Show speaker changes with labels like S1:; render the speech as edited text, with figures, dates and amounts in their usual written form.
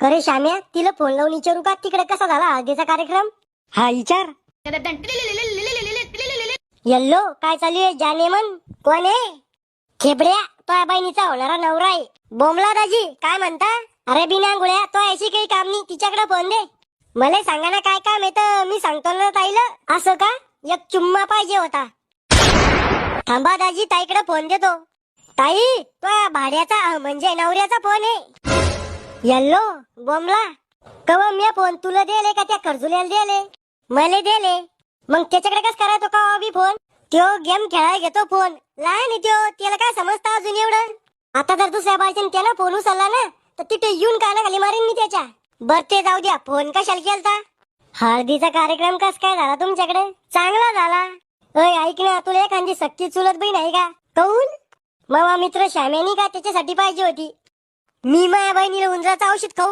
S1: खरे श्याम्या, तिला फोन लावून विचारू का तिकडे कसा झाला हळदीचा कार्यक्रम? हा विचार. यल्लो, काय चालू आहे? जाने मन कोण आहे? खेबड्या, तो बहिणीचा होणारा नवरा आहे. बोमला दाजी, काय म्हणता? अरे बिना गुळ्या, तो ऐशी काही काम नाही, तिच्याकडे फोन दे. मला सांगा ना काय काम आहे, मी सांगतो ना ताईला. असं का? एक चुम्मा पाहिजे होता. थांबा दाजी, ताईकडे फोन देतो. ताई, तो भाड्याचा म्हणजे नवऱ्याचा फोन आहे. यल्लो, बोमला, कवा मी फोन तुला दिले का त्या खर्जुल्याला दिले? मला दिले. मग त्याच्याकडे कस करायचो का बी फोन? त्यो गेम खेळायला घेतो फोन. लहान आहे त्यो, त्याला काय समजतं अजून एवढं? आता जर दुसऱ्या बायच्याने त्याला फोन उचलला ना तर तिथे येऊन कानाखाली मारेन मी त्याच्या. बर ते जाऊ द्या, फोन कशाला केलता? हळदीचा कार्यक्रम कस काय झाला तुमच्याकडे? चांगला झाला. अय ऐक ना, तुला एखादी सक्ती चुलत बहीण आहे का? काऊन? मामा मित्र श्याम्यानी का त्याच्यासाठी पाहिजे होती. मी माझ्या बहिणीला उंदराचं औषध खाऊ